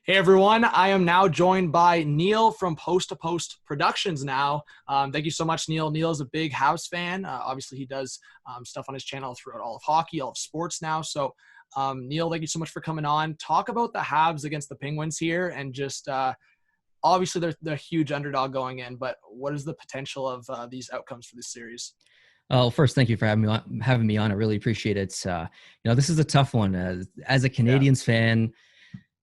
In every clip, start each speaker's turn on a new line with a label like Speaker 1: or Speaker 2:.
Speaker 1: Hey everyone, I am now joined by Neil from Post to Post Productions now. Thank you so much, Neil. Neil is a big Habs fan. Obviously, he does stuff on his channel throughout all of hockey, all of sports now. So, Neil, thank you so much for coming on. Talk about the Habs against the Penguins here and just obviously they're a huge underdog going in, but what is the potential of these outcomes for this series?
Speaker 2: Well, first, thank you for having me on. I really appreciate it. This is a tough one. As a
Speaker 1: Yeah.
Speaker 2: Canadiens fan,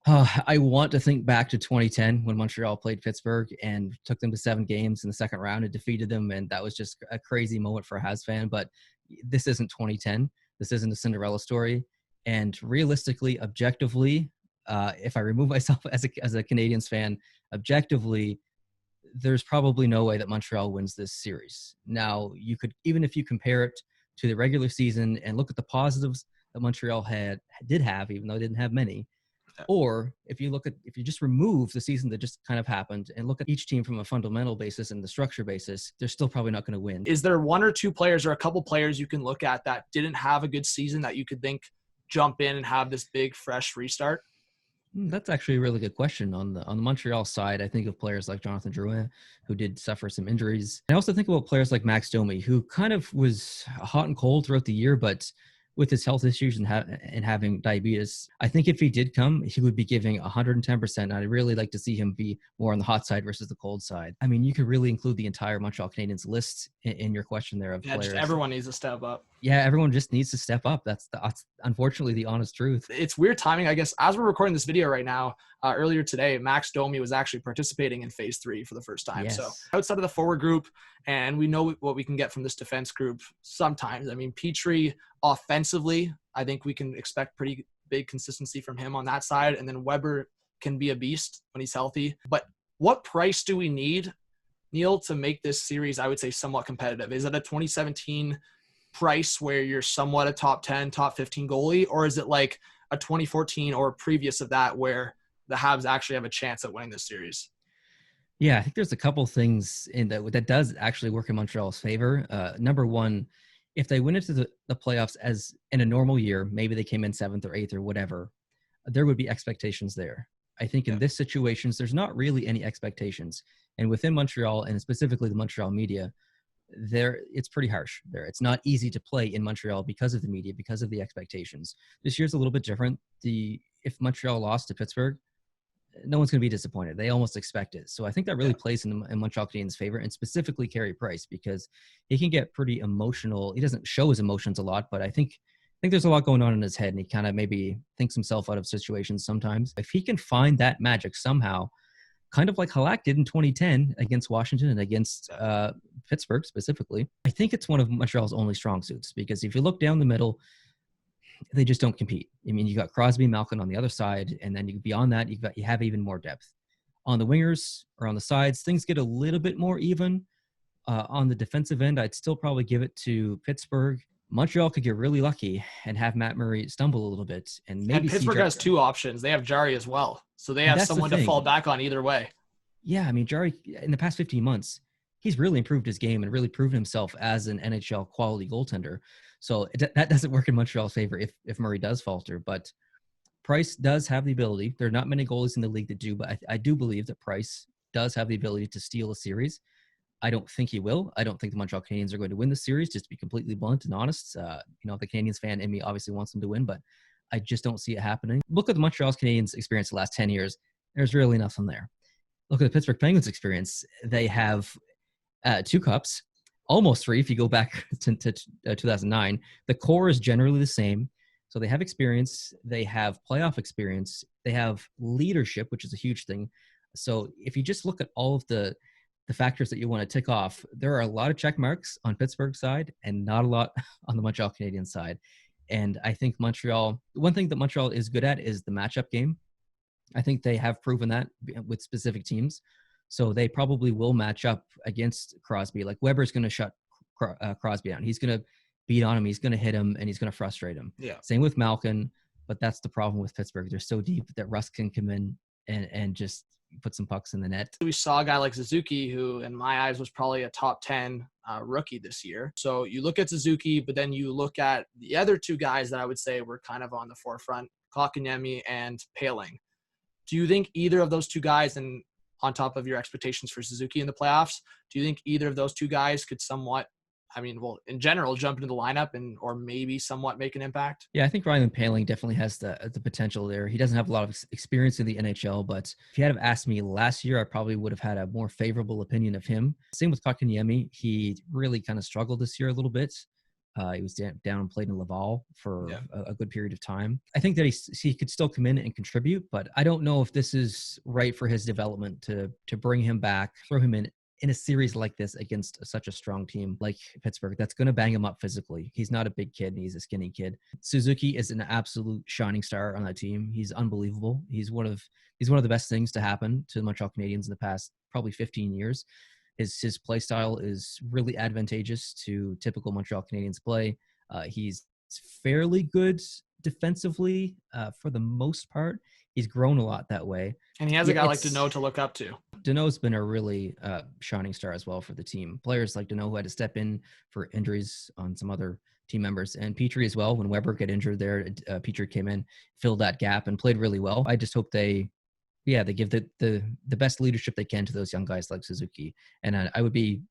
Speaker 2: I want to think back to 2010 when Montreal played Pittsburgh and took them to 7 games in the second round and defeated them, and that was just a crazy moment for a Habs fan. But this isn't 2010. This isn't a Cinderella story. And realistically, objectively, if I remove myself as a Canadiens fan, objectively, there's probably no way that Montreal wins this series. Now, you could, even if you compare it to the regular season and look at the positives that Montreal did have, even though they didn't have many, or if you just remove the season that just kind of happened and look at each team from a fundamental basis and the structure basis, they're still probably not going to win.
Speaker 1: Is there one or two players or a couple players you can look at that didn't have a good season that you could think jump in and have this big fresh restart?
Speaker 2: That's actually a really good question. On the Montreal side, I think of players like Jonathan Drouin, who did suffer some injuries. I also think about players like Max Domi, who kind of was hot and cold throughout the year, but with his health issues and having diabetes, I think if he did come, he would be giving 110%. I'd really like to see him be more on the hot side versus the cold side. I mean, you could really include the entire Montreal Canadiens list in your question there of players.
Speaker 1: Just everyone needs to step up.
Speaker 2: Yeah, everyone just needs to step up. That's unfortunately the honest truth.
Speaker 1: It's weird timing, I guess. As we're recording this video right now, earlier today, Max Domi was actually participating in Phase 3 for the first time.
Speaker 2: Yes.
Speaker 1: So outside of the forward group, and we know what we can get from this defense group sometimes. I mean, Petrie offensively, I think we can expect pretty big consistency from him on that side. And then Weber can be a beast when he's healthy. But what price do we need, Neil, to make this series, I would say, somewhat competitive? Is it a 2017 price where you're somewhat a top 10, top 15 goalie, or is it like a 2014 or previous of that where the Habs actually have a chance at winning this series?
Speaker 2: Yeah, I think there's a couple things in that does actually work in Montreal's favor. Number one, if they went into the playoffs as in a normal year, maybe they came in 7th or 8th or whatever, there would be expectations there. I think in this situations, there's not really any expectations. And within Montreal, and specifically the Montreal media, it's pretty harsh there. It's not easy to play in Montreal because of the media, because of the expectations. This year's a little bit different. If Montreal lost to Pittsburgh, no one's going to be disappointed. They almost expect it. So I think that really plays in Montreal Canadiens' favor, and specifically Carey Price, because he can get pretty emotional. He doesn't show his emotions a lot, but I think there's a lot going on in his head, and he kind of maybe thinks himself out of situations sometimes. If he can find that magic somehow, kind of like Halak did in 2010 against Washington and against Pittsburgh specifically, I think it's one of Montreal's only strong suits, because if you look down the middle, they just don't compete. I mean, you got Crosby, Malkin on the other side, and then beyond that, you have even more depth. On the wingers or on the sides, things get a little bit more even. On the defensive end, I'd still probably give it to Pittsburgh. Montreal could get really lucky and have Matt Murray stumble a little bit. And
Speaker 1: Pittsburgh has two options. They have Jari as well. So they have someone to fall back on either way.
Speaker 2: Yeah, I mean, Jari, in the past 15 months, he's really improved his game and really proven himself as an NHL quality goaltender. So that doesn't work in Montreal's favor if Murray does falter. But Price does have the ability. There are not many goalies in the league that do, but I do believe that Price does have the ability to steal a series. I don't think he will. I don't think the Montreal Canadiens are going to win the series, just to be completely blunt and honest. The Canadiens fan in me obviously wants them to win, but I just don't see it happening. Look at the Montreal Canadiens experience the last 10 years. There's really nothing there. Look at the Pittsburgh Penguins experience. They have 2 cups, almost 3 if you go back to 2009. The core is generally the same. So they have experience. They have playoff experience. They have leadership, which is a huge thing. So if you just look at all of the factors that you want to tick off, there are a lot of check marks on Pittsburgh's side and not a lot on the Montreal Canadiens side. And I think Montreal, one thing that Montreal is good at is the matchup game. I think they have proven that with specific teams. So they probably will match up against Crosby. Like Weber's going to shut Crosby down. He's going to beat on him. He's going to hit him, and he's going to frustrate him.
Speaker 1: Yeah.
Speaker 2: Same with Malkin, but that's the problem with Pittsburgh. They're so deep that Russ can come in and just put some pucks in the net.
Speaker 1: We saw a guy like Suzuki, who in my eyes was probably a top 10 rookie this year. So you look at Suzuki, but then you look at the other 2 guys that I would say were kind of on the forefront, Kotkaniemi and Paling. Do you think either of those two guys, and on top of your expectations for Suzuki in the playoffs, do you think either of those two guys could somewhat, in general, jump into the lineup or maybe somewhat make an impact?
Speaker 2: Yeah, I think Ryan Poehling definitely has the potential there. He doesn't have a lot of experience in the NHL, but if you had have asked me last year, I probably would have had a more favorable opinion of him. Same with Kotkaniemi. He really kind of struggled this year a little bit. He was down and played in Laval for a good period of time. I think that he could still come in and contribute, but I don't know if this is right for his development to bring him back, throw him in a series like this against such a strong team like Pittsburgh that's going to bang him up physically. He's not a big kid. He's a skinny kid. Suzuki is an absolute shining star on that team. He's unbelievable. He's one of the best things to happen to the Montreal Canadiens in the past probably 15 years. His play style is really advantageous to typical Montreal Canadiens play. He's fairly good defensively for the most part. He's grown a lot that way.
Speaker 1: And he has a guy like Danault to look up to.
Speaker 2: Danault's been a really shining star as well for the team. Players like Danault who had to step in for injuries on some other team members. And Petrie as well. When Weber got injured there, Petrie came in, filled that gap, and played really well. I just hope they give the best leadership they can to those young guys like Suzuki. And I would be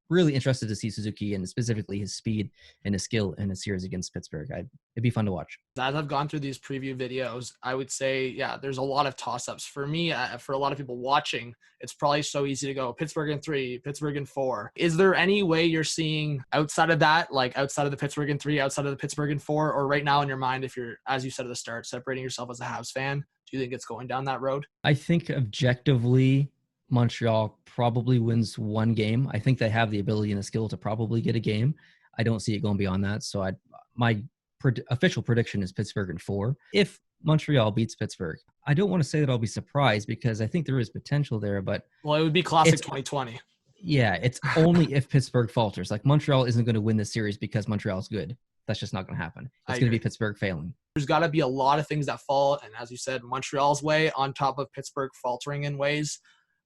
Speaker 2: really interested to see Suzuki and specifically his speed and his skill in a series against Pittsburgh. It'd be fun to watch.
Speaker 1: As I've gone through these preview videos, I would say, there's a lot of toss-ups. For me, for a lot of people watching, it's probably so easy to go Pittsburgh in 3, Pittsburgh in 4. Is there any way you're seeing outside of that, like outside of the Pittsburgh in 3, outside of the Pittsburgh in 4, or right now in your mind, if you're, as you said at the start, separating yourself as a Habs fan, do you think it's going down that road?
Speaker 2: I think objectively, Montreal probably wins one game. I think they have the ability and the skill to probably get a game. I don't see it going beyond that. So my official prediction is Pittsburgh in 4. If Montreal beats Pittsburgh, I don't want to say that I'll be surprised because I think there is potential there, but
Speaker 1: it would be classic 2020.
Speaker 2: Yeah, it's only if Pittsburgh falters. Like Montreal isn't going to win this series because Montreal's good. That's just not going to happen. It's going to be Pittsburgh failing.
Speaker 1: There's got to be a lot of things that fall, and as you said, Montreal's way on top of Pittsburgh faltering in ways.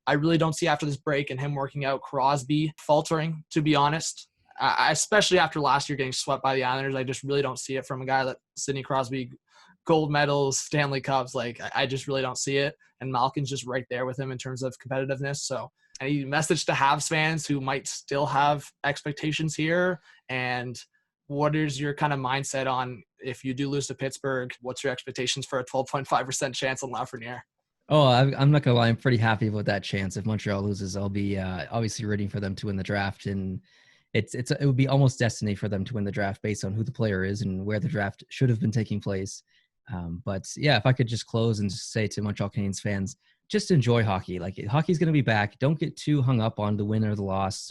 Speaker 1: I really don't see after this break and him working out Crosby faltering, to be honest. Especially after last year getting swept by the Islanders, I just really don't see it from a guy like Sidney Crosby, gold medals, Stanley Cups. Like, I just really don't see it. And Malkin's just right there with him in terms of competitiveness. So any message to Habs fans who might still have expectations here? And what is your kind of mindset on if you do lose to Pittsburgh, what's your expectations for a 12.5% chance on Lafreniere?
Speaker 2: Oh, I'm not gonna lie. I'm pretty happy with that chance. If Montreal loses, I'll be obviously rooting for them to win the draft, and it would be almost destiny for them to win the draft based on who the player is and where the draft should have been taking place. But yeah, if I could just close and just say to Montreal Canadiens fans, just enjoy hockey. Like, hockey's gonna be back. Don't get too hung up on the win or the loss.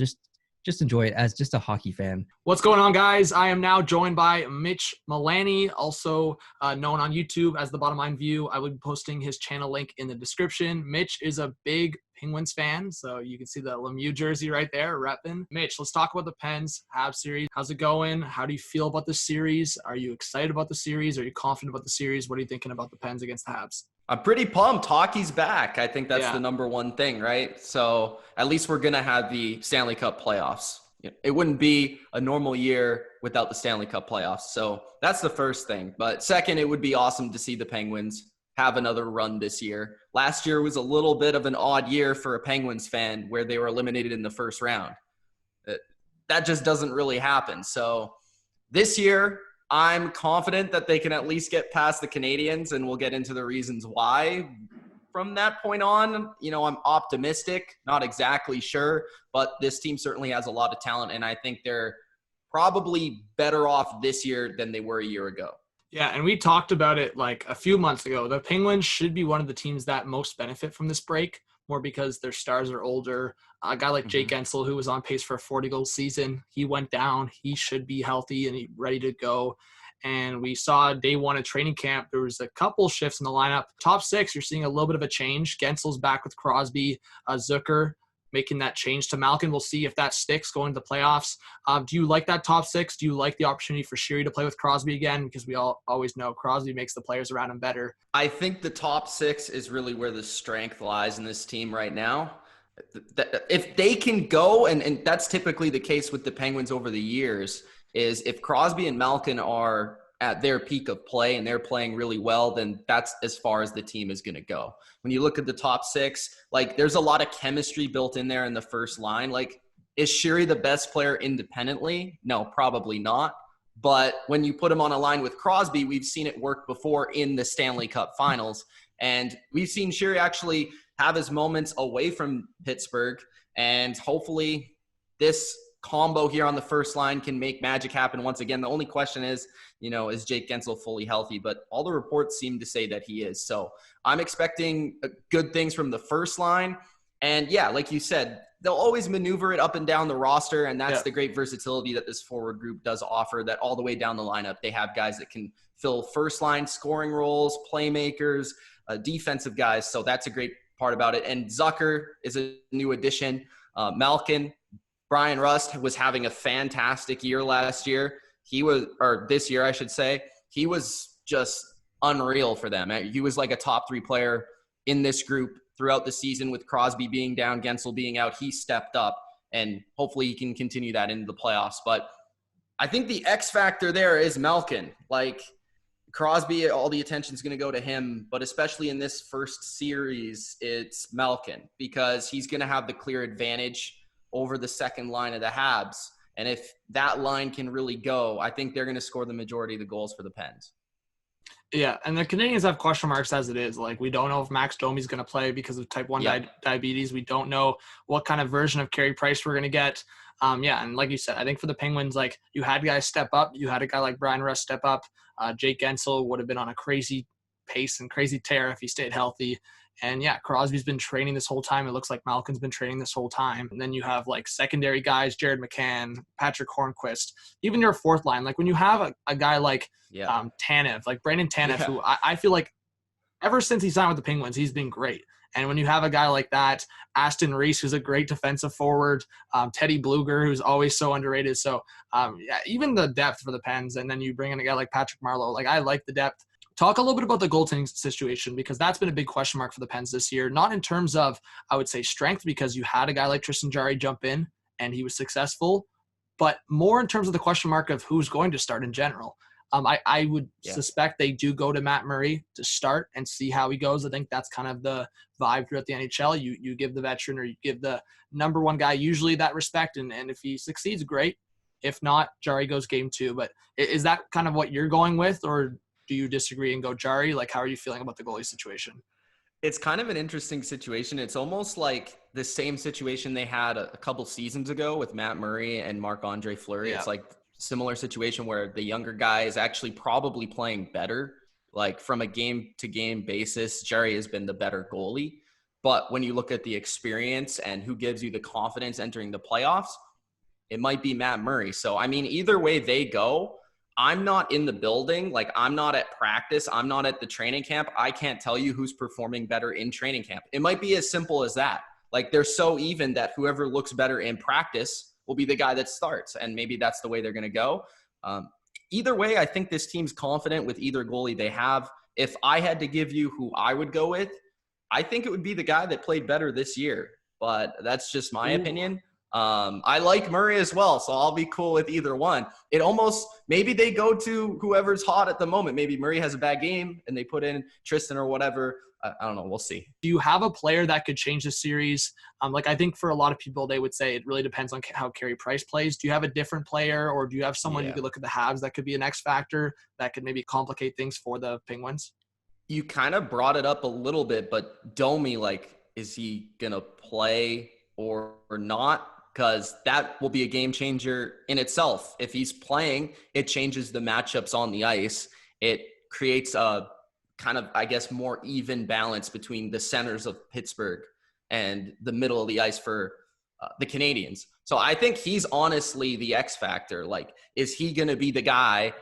Speaker 2: Just enjoy it as just a hockey fan.
Speaker 1: What's going on, guys? I am now joined by Mitch Mullaney, also known on YouTube as The Bottom Line View. I will be posting his channel link in the description. Mitch is a big Penguins fan, so you can see the Lemieux jersey right there, repping. Mitch, let's talk about the Pens Habs series. How's it going? How do you feel about the series? Are you excited about the series? Are you confident about the series? What are you thinking about the Pens against the Habs?
Speaker 3: I'm pretty pumped. Hockey's back. I think that's the number one thing, right? So at least we're going to have the Stanley Cup playoffs. It wouldn't be a normal year without the Stanley Cup playoffs. So that's the first thing. But second, it would be awesome to see the Penguins have another run this year. Last year was a little bit of an odd year for a Penguins fan where they were eliminated in the first round. That just doesn't really happen. So this year, I'm confident that they can at least get past the Canadiens, and we'll get into the reasons why. From that point on, I'm optimistic, not exactly sure, but this team certainly has a lot of talent, and I think they're probably better off this year than they were a year ago.
Speaker 1: Yeah, and we talked about it like a few months ago. The Penguins should be one of the teams that most benefit from this break, more because their stars are older. A guy like Jake Gensel, who was on pace for a 40-goal season, he went down. He should be healthy and ready to go. And we saw day one of training camp, there was a couple shifts in the lineup. Top 6, you're seeing a little bit of a change. Gensel's back with Crosby, Zucker making that change to Malkin. We'll see if that sticks going to the playoffs. Do you like that top 6? Do you like the opportunity for Sheary to play with Crosby again? Because we all always know Crosby makes the players around him better.
Speaker 3: I think the top 6 is really where the strength lies in this team right now. If they can go, and that's typically the case with the Penguins over the years, is if Crosby and Malkin are at their peak of play and they're playing really well, then that's as far as the team is going to go. When you look at the top six, like there's a lot of chemistry built in there in the first line. Like, is Sheary the best player independently? No, probably not. But when you put him on a line with Crosby, we've seen it work before in the Stanley Cup Finals. And we've seen Sheary actually have his moments away from Pittsburgh. And hopefully this combo here on the first line can make magic happen once again. The only question is, is Jake Guentzel fully healthy? But all the reports seem to say that he is. So I'm expecting good things from the first line. And yeah, like you said, they'll always maneuver it up and down the roster. And that's the great versatility that this forward group does offer, that all the way down the lineup, they have guys that can fill first line scoring roles, playmakers, defensive guys. So that's a great part about it. And Zucker is a new addition. Malkin, Brian Rust was having a fantastic year last year. This year, I should say. He was just unreal for them. He was like a top 3 player in this group throughout the season. With Crosby being down, Guentzel being out, he stepped up, and hopefully he can continue that into the playoffs. But I think the X factor there is Malkin. Like, Crosby, all the attention is going to go to him, but especially in this first series, it's Malkin, because he's going to have the clear advantage over the second line of the Habs. And if that line can really go, I think they're going to score the majority of the goals for the Pens.
Speaker 1: Yeah, and the Canadiens have question marks as it is. Like, we don't know if Max Domi's going to play because of type 1 diabetes. We don't know what kind of version of Carey Price we're going to get. And like you said, I think for the Penguins, like, you had guys step up. You had a guy like Brian Rust step up. Jake Guentzel would have been on a crazy pace and crazy tear if he stayed healthy. And yeah, Crosby's been training this whole time. It looks like Malkin's been training this whole time. And then you have like secondary guys, Jared McCann, Patrick Hornquist, even your fourth line. Like, when you have a guy like Tanev, like Brandon Tanev, who I feel like ever since he signed with the Penguins, he's been great. And when you have a guy like that, Aston Reese, who's a great defensive forward, Teddy Bluger, who's always so underrated. So even the depth for the Pens, and then you bring in a guy like Patrick Marleau. Like, I like the depth. Talk a little bit about the goaltending situation, because that's been a big question mark for the Pens this year. Not in terms of, I would say, strength, because you had a guy like Tristan Jarry jump in and he was successful, but more in terms of the question mark of who's going to start in general. I would suspect they do go to Matt Murray to start and see how he goes. I think that's kind of the vibe throughout the NHL. You give the veteran, or you give the number one guy usually that respect, and if he succeeds, great. If not, Jarry goes game 2. But is that kind of what you're going with, or do you disagree and go Jarry? Like, how are you feeling about the goalie situation?
Speaker 3: It's kind of an interesting situation. It's almost like the same situation they had a couple seasons ago with Matt Murray and Marc-Andre Fleury. It's like similar situation where the younger guy is actually probably playing better. Like, from a game-to-game basis, Jarry has been the better goalie. But when you look at the experience and who gives you the confidence entering the playoffs, it might be Matt Murray. So, I mean, either way they go, I'm not in the building. Like, I'm not at practice. I'm not at the training camp. I can't tell you who's performing better in training camp. It might be as simple as that. Like, they're so even that whoever looks better in practice will be the guy that starts. And maybe that's the way they're going to go. Either way, I think this team's confident with either goalie they have. If I had to give you who I would go with, I think it would be the guy that played better this year. But that's just my opinion. I like Murray as well, so I'll be cool with either one. It almost, maybe they go to whoever's hot at the moment. Maybe Murray has a bad game and they put in Tristan or whatever. I don't know. We'll see.
Speaker 1: Do you have a player that could change the series? I think for a lot of people, they would say it really depends on how Carey Price plays. Do you have a different player, or do you have someone you could look at the Habs that could be an X factor that could maybe complicate things for the Penguins?
Speaker 3: You kind of brought it up a little bit, but Domi, like, is he going to play or not? Because that will be a game changer in itself. If he's playing, it changes the matchups on the ice. It creates a kind of, I guess, more even balance between the centers of Pittsburgh and the middle of the ice for the Canadiens. So I think he's honestly the X factor. Like, is he going to be the guy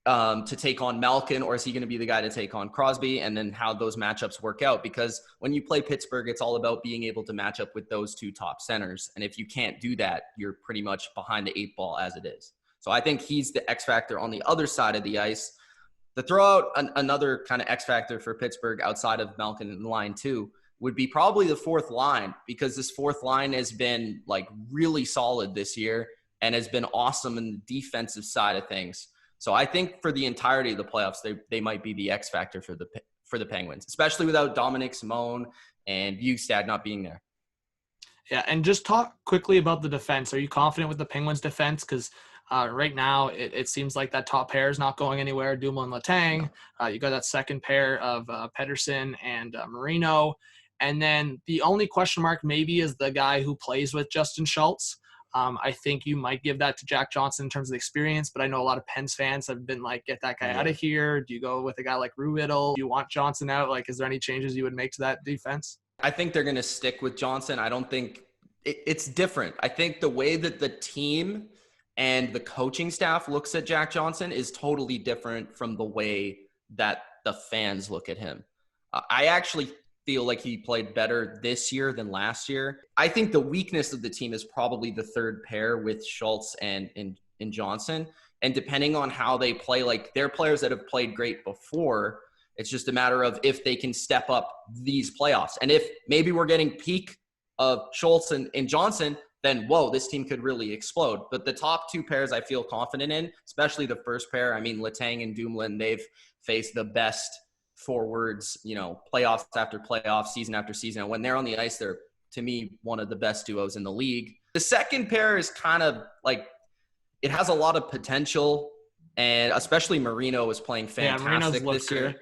Speaker 3: to take on Malkin, or is he going to be the guy to take on Crosby, and then how those matchups work out? Because when you play Pittsburgh, it's all about being able to match up with those two top centers. And if you can't do that, you're pretty much behind the 8 ball as it is. So I think he's the X factor on the other side of the ice. To throw out another kind of X factor for Pittsburgh outside of Malkin in line 2 would be probably the fourth line, because this fourth line has been like really solid this year and has been awesome in the defensive side of things. So I think for the entirety of the playoffs, they might be the X factor for the Penguins, especially without Dominic Simone and Bugstad not being there.
Speaker 1: Yeah, and just talk quickly about the defense. Are you confident with the Penguins' defense? Because right now it seems like that top pair is not going anywhere. Dumoulin and Letang. You got that second pair of Pettersson and Marino. And then the only question mark maybe is the guy who plays with Justin Schultz. I think you might give that to Jack Johnson in terms of the experience, but I know a lot of Pens fans have been like, get that guy out of here. Do you go with a guy like Ruhwedel? Do you want Johnson out? Like, is there any changes you would make to that defense?
Speaker 3: I think they're going to stick with Johnson. I don't think it's different. I think the way that the team and the coaching staff looks at Jack Johnson is totally different from the way that the fans look at him. I actually feel like he played better this year than last year. I think the weakness of the team is probably the third pair with Schultz and Johnson. And depending on how they play, like they're players that have played great before. It's just a matter of if they can step up these playoffs. And if maybe we're getting peak of Schultz and Johnson, then, whoa, this team could really explode. But the top two pairs I feel confident in, especially the first pair. I mean, Letang and Dumoulin, they've faced the best forwards, playoffs after playoffs, season after season. And when they're on the ice, they're, to me, one of the best duos in the league. The second pair is kind of like, it has a lot of potential. And especially Marino is playing fantastic this year.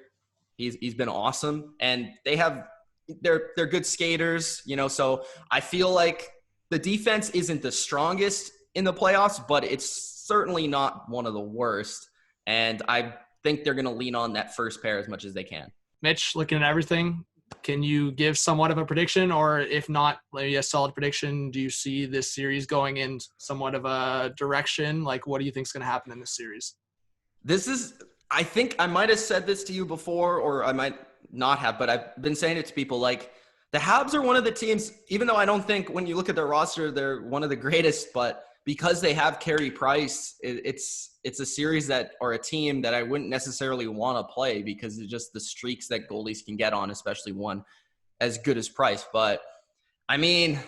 Speaker 3: He's been awesome, and they're good skaters, so I feel like the defense isn't the strongest in the playoffs, but it's certainly not one of the worst. And I think they're going to lean on that first pair as much as they can.
Speaker 1: Mitch, looking at everything, can you give somewhat of a prediction, or if not, maybe a solid prediction? Do you see this series going in somewhat of a direction? Like, what do you think is going to happen in this series?
Speaker 3: I think I might have said this to you before, or I might not have, but I've been saying it to people. Like, the Habs are one of the teams, even though I don't think when you look at their roster, they're one of the greatest, but because they have Carey Price, it's a series or a team that I wouldn't necessarily want to play because it's just the streaks that goalies can get on, especially one as good as Price. But, I mean,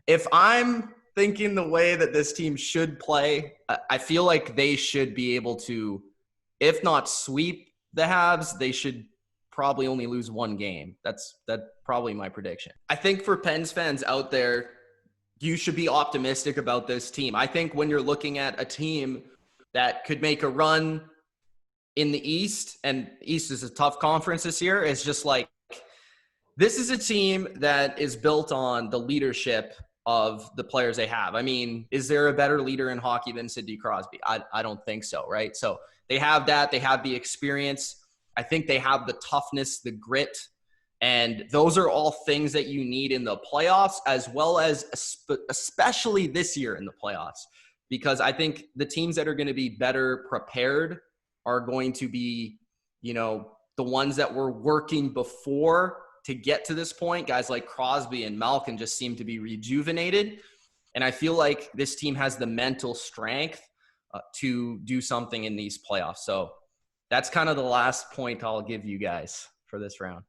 Speaker 3: if I'm thinking the way that this team should play, I feel like they should be able to, if not sweep the Habs, they should probably only lose one game. That's probably my prediction. I think for Pens fans out there, you should be optimistic about this team. I think when you're looking at a team that could make a run in the East, and East is a tough conference this year, it's just like, this is a team that is built on the leadership of the players they have. I mean, is there a better leader in hockey than Sidney Crosby? I don't think so, right? So they have that. They have the experience. I think they have the toughness, the grit, and those are all things that you need in the playoffs, as well as especially this year in the playoffs, because I think the teams that are going to be better prepared are going to be, the ones that were working before to get to this point. Guys like Crosby and Malkin just seem to be rejuvenated. And I feel like this team has the mental strength to do something in these playoffs. So that's kind of the last point I'll give you guys for this round.